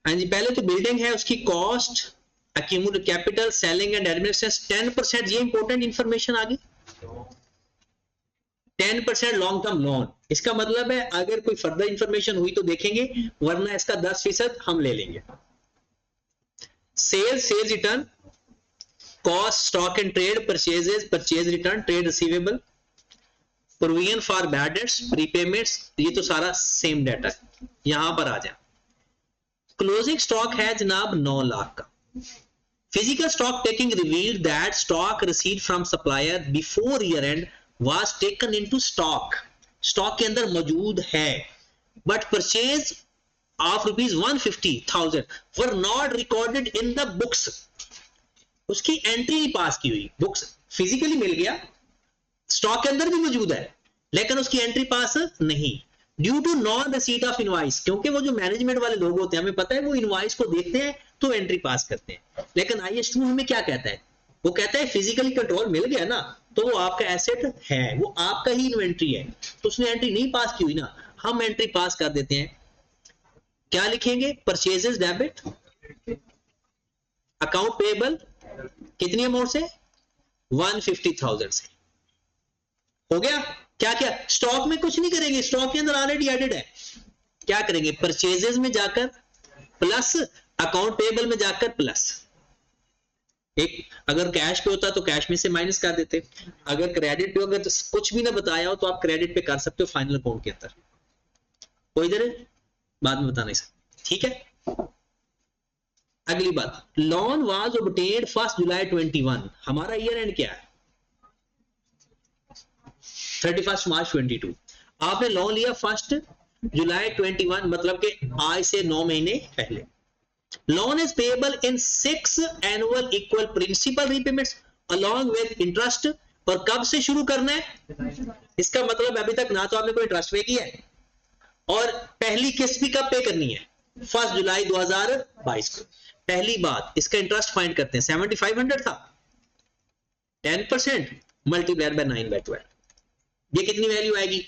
हाँ जी, पहले तो बिल्डिंग है, उसकी cost, accumulated capital, selling and administration 10%, ये इंपॉर्टेंट इंफॉर्मेशन आ गई। 10% लॉन्ग टर्म लोन, इसका मतलब है अगर कोई फर्दर इंफॉर्मेशन हुई तो देखेंगे, वरना इसका 10% हम ले लेंगे। Sales return, cost, stock and trade, purchases, purchase return, trade receivable, provision for bad debts, prepayments, ये तो सारा सेम डाटा है। यहां पर आ जाए, क्लोजिंग स्टॉक है जनाब 9 लाख का। Physical stock taking revealed that stock received from supplier before year and was taken into stock, stock के अंदर मौजूद है, but purchase of ₹150,000 were not recorded in the books, उसकी एंट्री नहीं पास की हुई, बुक्स फिजिकली मिल गया, स्टॉक के अंदर भी मौजूद है, लेकिन उसकी एंट्री पास नहीं, due to non receipt of invoice, क्योंकि वो जो मैनेजमेंट वाले लोग होते हैं, हमें पता है वो इनवाइस को देखते हैं तो एंट्री पास करते हैं, लेकिन IS2 हमें क्या कहता है, वो कहता है फिजिकली कंट्रोल मिल गया ना, तो वो आपका एसेट है, वो आपका ही इन्वेंट्री है, तो उसने एंट्री नहीं पास की हुई ना, हम एंट्री पास कर देते हैं। क्या लिखेंगे, परचेजेस डेबिट, अकाउंट पेबल, कितनी अमाउंट से, 150,000 से, हो गया। क्या क्या, स्टॉक में कुछ नहीं करेंगे, स्टॉक के अंदर ऑलरेडी एडेड है, क्या करेंगे, परचेजेस में जाकर प्लस, अकाउंट पेबल में जाकर प्लस, एक अगर कैश पे होता तो कैश में से माइनस कर देते, अगर क्रेडिट पे अगर तो कुछ भी ना बताया हो तो आप क्रेडिट पे कर सकते हो फाइनल अकाउंट के अंदर, कोई इधर बाद में बताने से, ठीक है। अगली बात, लोन वाज ऑब्टेन्ड 1 जुलाई 21, हमारा ईयर एंड क्या है, 31 मार्च 22, आपने लोन लिया 1 जुलाई 21, मतलब कि आज से 9 महीने पहले। Loan is payable in 6 annual equal principal repayments along with interest, और कब से शुरू करना है, इसका मतलब अभी तक ना तो आपने कोई इंटरेस्ट पे किया है, और पहली किस्त भी कब पे करनी है, 1 जुलाई 2022 को। पहली बात, इसका इंटरेस्ट फाइंड करते हैं, 7500 था, 10% मल्टीप्लाइड बाय 9/12, ये कितनी वैल्यू आएगी,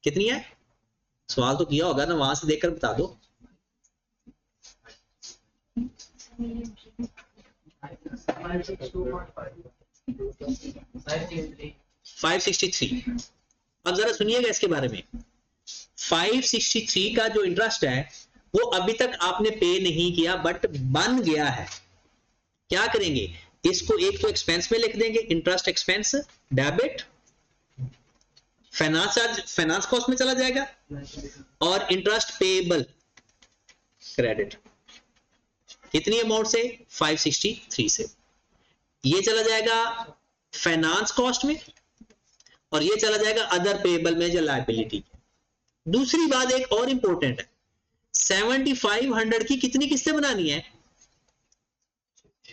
कितनी है, सवाल तो किया होगा ना, वहां से देखकर बता दो। 563। अब जरा सुनिएगा इसके बारे में, 563 का जो इंटरेस्ट है वो अभी तक आपने पे नहीं किया, बट बन गया है, क्या करेंगे, इसको एक तो एक्सपेंस में लिख देंगे, interest expense debit, finance charge finance cost में चला जाएगा, और इंटरेस्ट पेएबल क्रेडिट, कितनी अमाउंट से, 563 से, ये चला जाएगा फाइनेंस कॉस्ट में, और ये चला जाएगा अदर पेएबल में, जो लायबिलिटी। दूसरी बात एक और इंपॉर्टेंट है, 7500 की कितनी किस्तें बनानी है,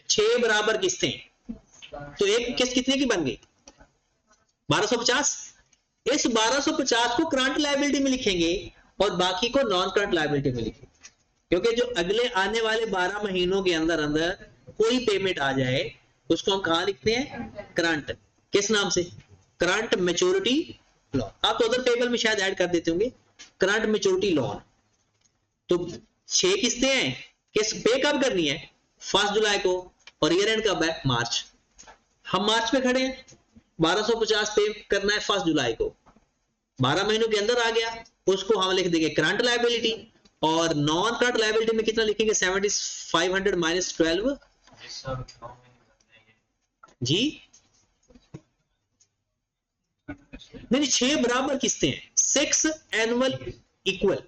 6 बराबर किस्तें, तो एक किस्त कितने की बन गई, 1250, इस 1250 को करंट लायबिलिटी में लिखेंगे और बाकी को नॉन करंट लायबिलिटी में लिखेंगे, क्योंकि जो अगले आने वाले 12 महीनों के अंदर अंदर कोई पेमेंट आ जाए उसको हम कहां लिखते हैं, करंट, किस नाम से, करंट मैच्योरिटी लोन, आप तो उधर टेबल में शायद ऐड कर देते होंगे, करंट मैच्योरिटी लोन। तो 6 किस्तें हैं, किस पे कब करनी है, 1 जुलाई को, और ईयर एंड कब है, मार्च, हम मार्च में खड़े हैं, 1250 पे करना है 1 जुलाई को, 12 महीनों के अंदर आ गया, उसको हम लिख देंगे करंट लायबिलिटी, और नॉन करंट लायबिलिटी में कितना लिखेंगे, 7500 माइनस 12 जी, नहीं 6 बराबर किस्तें हैं, 6 एनुअल इक्वल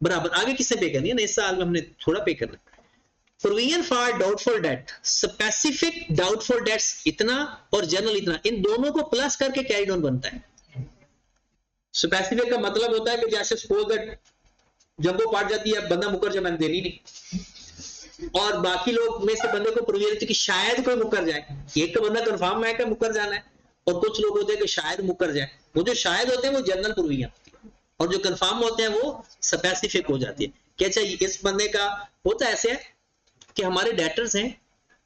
बराबर, आगे किससे पे करनी है ना, इस साल में हमने थोड़ा पे करना। Provision for doubtful debt, specific doubtful debts इतना और जनरल इतना, इन दोनों को प्लस करके कैरी डाउन बनता है। स्पेसिफिक का मतलब होता है कि जैसे सपोज दैट जंबो पाट जाती है, बंदा मुकर जाए, मैंने देनी नहीं, और बाकी लोग में से बंदे को प्रोविजन कि शायद कोई मुकर जाए, एक तो बंदा कंफर्म है कि मुकर जाना है, और कुछ लोग होते हैं कि शायद मुकर जाए, वो जो शायद होते हैं वो जनरल प्रोविजन होती है, और जो कंफर्म होते हैं वो स्पेसिफिक हो जाती है कि अच्छा इस बंदे का होता ऐसे है कि हमारे डेटर्स हैं,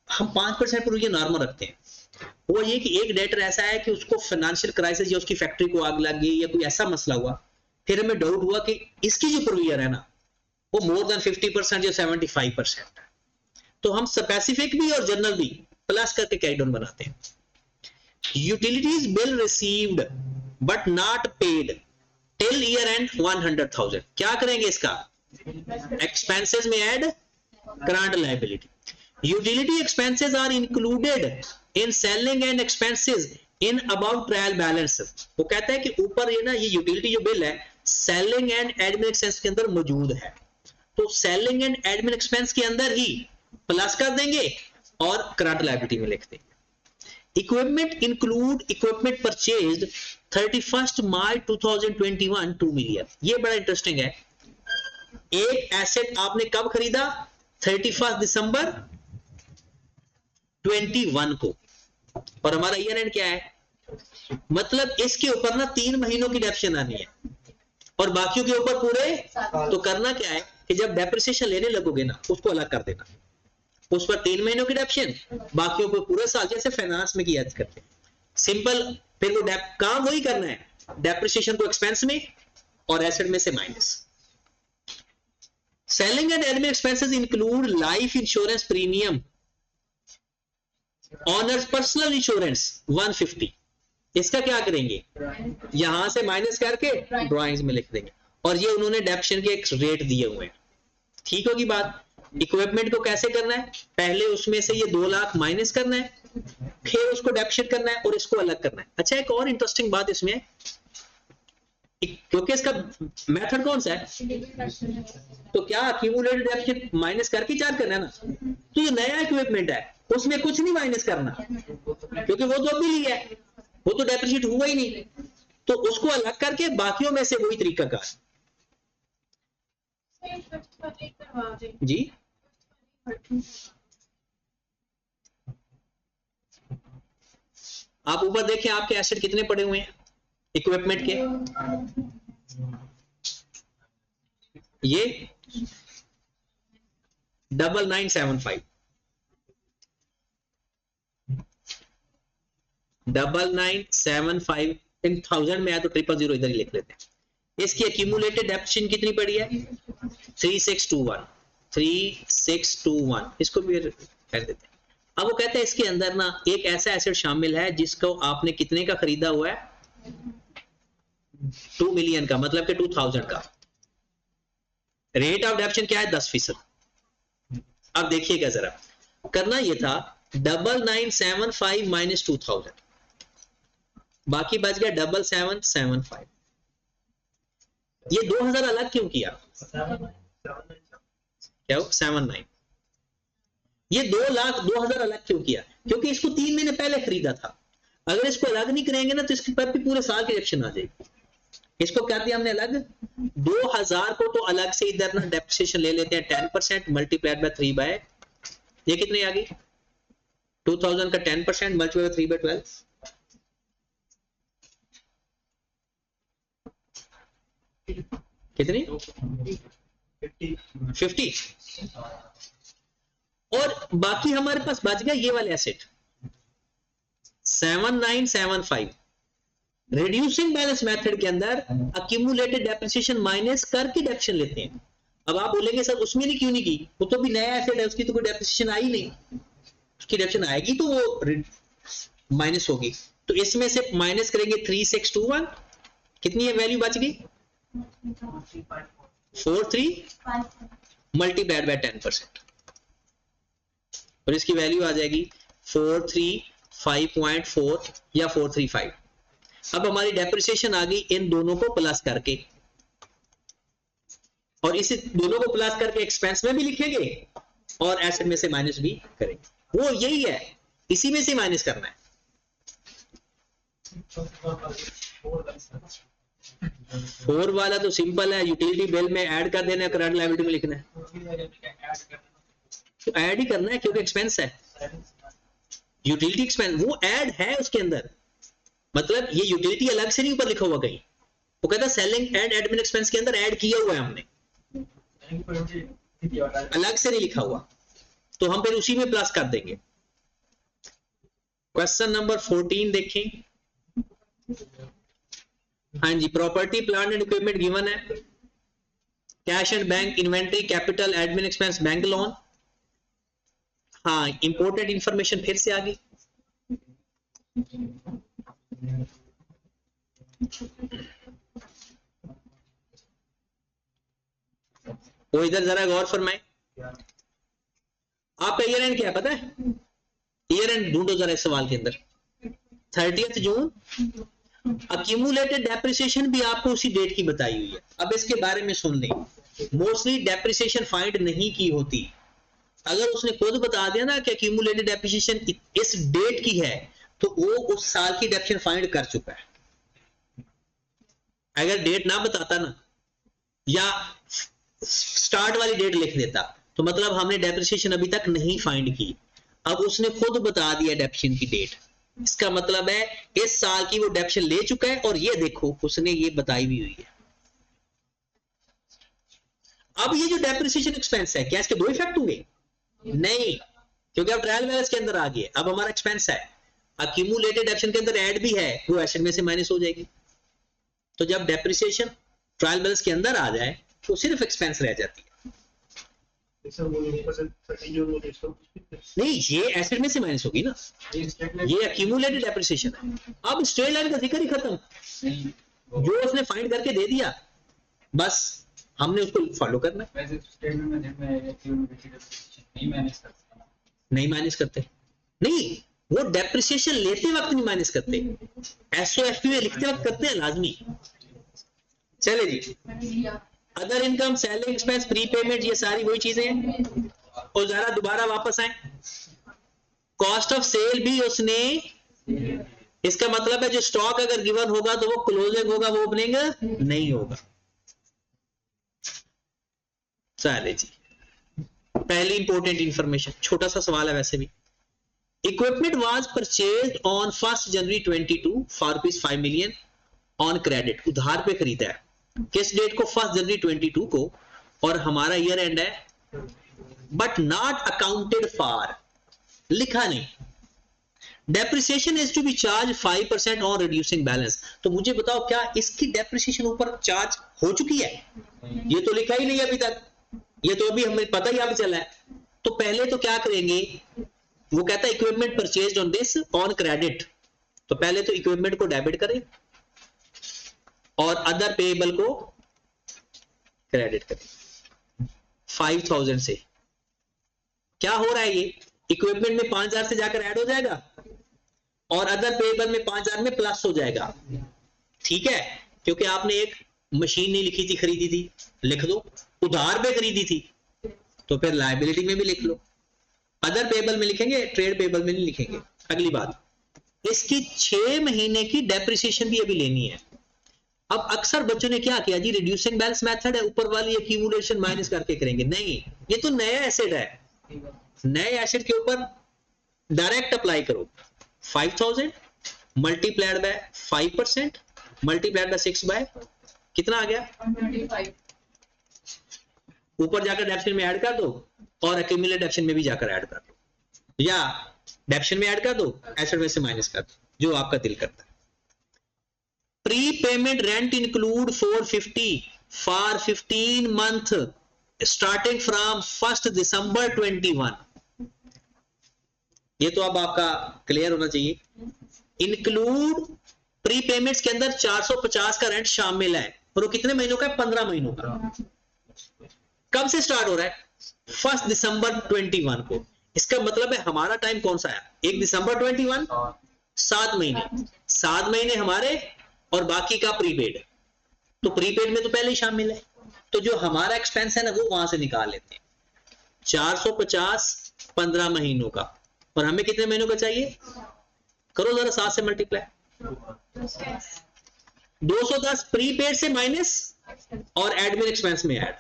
हम 5% प्रोविजन नॉर्मल रखते हैं, वो ये कि एक डेटर ऐसा है कि उसको फाइनेंशियल क्राइसिस या उसकी फैक्ट्री को आग लग गई या कोई ऐसा मसला हुआ, फिर हमें डाउट हुआ कि इसकी जो प्रोविजन है ना वो मोर देन 50% या 75% है। तो हम स्पेसिफिक भी और जनरल भी प्लस करके कैरी डाउन बनाते हैं। Utilities bill received but not paid till year end 100,000, क्या करेंगे इसका? एक्सपेंसेस में add current liability. Utility expenses are included in selling and expenses in about trial balance. वो कहता है कि ऊपर ये ना, ये यूटिलिटी जो बिल है सेलिंग एंड एडमिन एक्सपेंस के अंदर मौजूद है, तो सेलिंग एंड एडमिन एक्सपेंस के अंदर ही प्लस कर देंगे और करंट लायबिलिटी में लिख देंगे। इक्विपमेंट इंक्लूड इक्विपमेंट परचेज्ड 31 मार्च 2021 2 मिलियन। ये बड़ा इंटरेस्टिंग है। एक एसेट आपने कब खरीदा? 31 दिसंबर 21 को, और हमारा ईयर एंड क्या है? मतलब इसके ऊपर ना 3 महीनों की डेप्शन आनी है और बाकियों के ऊपर पूरे। तो करना क्या है कि जब डेप्रिसिएशन लेने लगोगे ना, उसको अलग कर देना, उस पर 3 महीनों की डेप्शन, बाकियों पर पूरे साल, जैसे फाइनेंस में किया करते हैं सिंपल। फिर वो काम वही करना है, डेप्रिसिएशन को एक्सपेंस में और एसेट में से minus. Selling and admin expenses include life insurance premium, honours personal insurance 150, इसका क्या करेंगे? यहां से माइनस करके ड्राइंग्स में लिख देंगे, और ये उन्होंने डेप्शन के एक रेट दिए हुए हैं। ठीक होगी बात। इक्विपमेंट को कैसे करना है? पहले उसमें से ये 2 लाख माइनस करना है, फिर उसको डेप्शन करना है और इसको अलग करना है। अच्छा, एक और इंटरेस्टिंग बात इसमें है, क्योंकि इसका मेथड कौन सा है, तो क्या अक्यूमुलेटेड डेप्शन माइनस करके चार्ज करना है ना। तो ये नया इक्विपमेंट है, उसमें कुछ नहीं माइनस करना, क्योंकि वो तो अभी लिया है, वो तो डेप्रिशिएट हुआ ही नहीं, तो उसको अलग करके बाकियों में से वही तरीका का जी। आप ऊपर देखें आपके एसेट कितने पड़े हुए हैं इक्विपमेंट के, ये 9975 9975 इन 1000 में आया तो 000 इधर ही लिख लेते हैं। इसकी एक्यूमुलेटेड डेप्शन कितनी पड़ी है? 3621, इसको भी कर देते हैं। अब वो कहते हैं इसके अंदर ना एक ऐसा एसेट शामिल है जिसको आपने कितने का खरीदा हुआ है? 2 मिलियन का, मतलब कि 2000 का। रेट ऑफ डेप्शन क्या है? 10%। अब देखिएगा जरा, करना ये था 9975 माइनस 2000, बाकी बच गया 7775। ये 2000 अलग क्यों किया? क्या हो? 79। ये 2 लाख 2000 अलग क्यों किया? क्योंकि इसको 3 महीने पहले खरीदा था। अगर इसको अलग नहीं करेंगे ना तो इसके पर भी पूरे साल की डेप्शन आ जाएगी। इसको क्या दिया हमने अलग? 2000 को तो अलग से इधर ना डेप्रिसिएशन ले लेते हैं 10% मल्टीप्लाइड बाय 3 बाय, ये कितनी आ गई? 2000 का 10% मल्टीप्लाइड बाय 3 बाय 12, कितनी? 50। और बाकी हमारे पास बच गया ये वाले एसेट 7975। रिड्यूसिंग बैलेंस मेथड के अंदर अक्यूमुलेटेड डेप्रिसिएशन माइनस करके डेप्शन लेते हैं। अब आप बोलेंगे सर उसमें नहीं क्यों नहीं की, वो तो भी नया एसेट है, उसकी तो कोई डेप्रिसिएशन आई नहीं, उसकी डेप्शन आएगी तो वो माइनस होगी। तो इसमें से माइनस करेंगे 3621, कितनी है वैल्यू बच गई? 43 मल्टीप्लाइड बाय 10%, और इसकी वैल्यू आ जाएगी 435.4 या 435। अब हमारी डेप्रिसिएशन आ गई इन दोनों को प्लस करके, और इस दोनों को प्लस करके एक्सपेंस में भी लिखेंगे और एसेट में से माइनस भी करेंगे। वो यही है, इसी में से माइनस करना है। 4 वाला तो सिंपल है, यूटिलिटी बिल में ऐड कर देना है, करंट लायबिलिटी में लिखना है, तो ऐड ही करना है क्योंकि एक्सपेंस है। यूटिलिटी एक्सपेंस वो ऐड है उसके अंदर, मतलब ये यूटिलिटी अलग से नहीं ऊपर लिखा हुआ कहीं, वो कहता है सेलिंग एंड एडमिन एक्सपेंस के अंदर ऐड किया हुआ है हमने, अलग से नहीं लिखा हुआ, तो हम फिर उसी में प्लस कर देंगे। क्वेश्चन नंबर 14 देखें। हाँ जी, property plant and equipment given है, cash and bank, inventory, capital, admin expense, bank loan. हाँ, इंपोर्टेंट इंफॉर्मेशन फिर से आ गई। वो इधर जरा गौर फरमाए, आपका ईयर एंड क्या है पता है? ईयर एंड ढूंढो जरा इस सवाल के अंदर। 30 जून। अक्यूमुलेटेड डेप्रिसिएशन भी आपको उसी डेट की बताई हुई है। अब इसके बारे में सुन लें, मोस्टली डेप्रिसिएशन फाइंड नहीं की होती। अगर उसने खुद बता दिया ना कि अक्यूमुलेटेड डेप्रिसिएशन इस डेट की है, तो वो उस साल की डेप्रिसिएशन फाइंड कर चुका है। अगर डेट ना बताता ना, या स्टार्ट वाली डेट लिख देता, तो मतलब हमने डेप्रिसिएशन अभी तक नहीं फाइंड की। अब उसने खुद बता दिया डेप्रिसिएशन की डेट, इसका मतलब है इस साल की वो डेप्रिसिएशन ले चुका है, और ये देखो उसने ये बताई भी हुई है। अब ये जो डेप्रिसिएशन एक्सपेंस है, क्या इसके दो इफेक्ट होंगे? नहीं, क्योंकि अब ट्रायल बैलेंस के अंदर आ गए। अब हमारा एक्सपेंस है, अक्यूमुलेटेड डेप्रिसिएशन के अंदर ऐड भी है, वो एसेट में से माइनस हो जाएगी। तो जब डेप्रिसिएशन ट्रायल बैलेंस के अंदर आ जाए तो सिर्फ एक्सपेंस रह जाती है। नहीं, ये एसेट में से माइनस होगी ना, ये अक्यूमुलेटेड डेप्रिसिएशन है। अब स्ट्रेट लाइन का जिक्र ही खत्म, जो उसने फाइंड करके दे दिया बस हमने उसको फॉलो करना है। नहीं माइनस करते, नहीं, वो डेप्रिसिएशन लेते वक्त नहीं माइनस करते, एसओएफपी में लिखते वक्त करते हैं लाजमी। चले जी, other income, selling expense, prepayment, ये सारी वही चीजें हैं। और जरा दोबारा वापस आए, कॉस्ट ऑफ सेल भी उसने, इसका मतलब है जो स्टॉक अगर गिवन होगा तो वो क्लोजिंग होगा, वो ओपनिंग नहीं होगा। चले जी, पहली इंपॉर्टेंट इंफॉर्मेशन, छोटा सा सवाल है वैसे भी। Equipment was purchased on 1 January 22 for ₹5 million on credit, उधार पे खरीदा है। किस डेट को? 1 जनवरी 22 को, और हमारा ईयर एंड है, बट नॉट अकाउंटेड फॉर, लिखा नहीं। Depreciation is to be charged 5% on reducing balance. तो मुझे बताओ क्या इसकी डेप्रिसिएशन ऊपर चार्ज हो चुकी है? ये तो लिखा ही नहीं अभी तक, ये तो अभी हमें पता ही अब चला है। तो पहले तो क्या करेंगे, वो कहता है equipment purchased on this on credit, तो पहले तो इक्विपमेंट को डेबिट करें और अदर पेएबल को क्रेडिट करें 5000 से। क्या हो रहा है, ये इक्विपमेंट में 5000 से जाकर ऐड हो जाएगा और अदर पेएबल में 5000 में प्लस हो जाएगा। ठीक है, क्योंकि आपने एक मशीन नहीं लिखी थी, खरीदी थी, लिख दो। उधार पे खरीदी थी तो फिर लायबिलिटी में भी लिख लो। अदर पेएबल में लिखेंगे, ट्रेड पेएबल में नहीं लिखेंगे। अगली बात, इसकी 6 महीने की डेप्रिसिएशन भी अभी लेनी है। अब अक्सर बच्चों ने क्या किया जी, रिड्यूसिंग बैलेंस मेथड है, ऊपर वाली एक्यूमुलेशन माइनस करके करेंगे। नहीं, ये तो नया एसेट है, नए एसेट के ऊपर डायरेक्ट अप्लाई करो। 5000 multiplied by 5% multiplied by 6 by कितना आ गया 25। ऊपर जाकर डेप्शन में ऐड कर दो और एक्यूमुलेट डेप्शन में भी जाकर ऐड कर दो, या डेप्शन में ऐड कर दो, एसेट में से माइनस कर दो, जो आपका दिल करता है। Pre payment rent include 450 for 15 month starting from 1 दिसंबर 21। ये तो अब आपका क्लियर होना चाहिए। इंक्लूड प्री पेमेंट्स के अंदर 450 का रेंट शामिल है, और वो कितने महीनों का है? 15 महीनों का। कब से स्टार्ट हो रहा है? 1 दिसंबर 21 को। इसका मतलब है हमारा टाइम कौन सा है? 1 दिसंबर 21, 7 महीने, 7 महीने हमारे और बाकी का प्रीपेड। तो प्रीपेड में तो पहले ही शामिल है, तो जो हमारा एक्सपेंस है ना वो वहां से निकाल लेते हैं। 450 15 महीनों का, और हमें कितने महीनों का चाहिए? करो जरा 7 से मल्टीप्लाई। 210 प्रीपेड से माइनस और एडमिन एक्सपेंस में ऐड।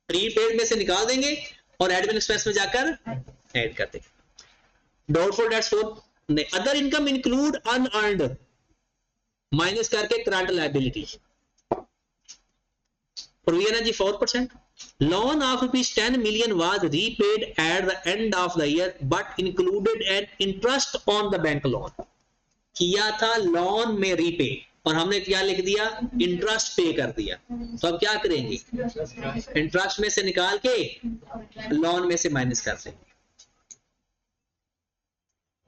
प्रीपेड में से निकाल देंगे और एडमिन एक्सपेंस में जाकर ऐड कर देंगे। Doubtful debts 4। Other income include unearned minus करके करंट लायबिलिटी। प्रोविजन है जी 4%। Loan of ₹10 million was repaid at the end of the year but included an interest on the bank loan। किया था loan में repay, और हमने क्या लिख दिया, इंटरेस्ट पे कर दिया। तो अब क्या करेंगे, इंटरेस्ट में से निकाल के लोन में से माइनस कर देंगे।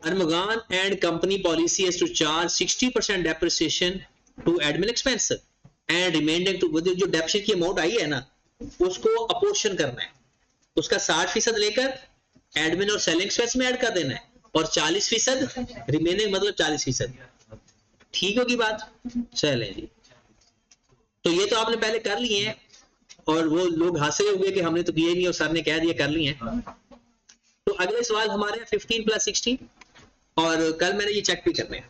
Armagan and company policy is to charge 60% depreciation to admin expense and remaining to, जो डेप्रिसिएशन की अमाउंट आई है ना उसको अपोर्शन करना है, उसका 60% लेकर एडमिन और सेलिंग एक्सपेंस में ऐड कर देना है और 40% रिमेनिंग मतलब 40%। ठीक होगी बात, चलें जी। तो ये तो आपने पहले कर लिए हैं और वो लोग हंसे हुए कि हमने तो किए नहीं और सर ने कह दिया कर लिए हैं। तो अगले सवाल हमारे 15 + 16 और कल मैंने ये चेक भी करने हैं।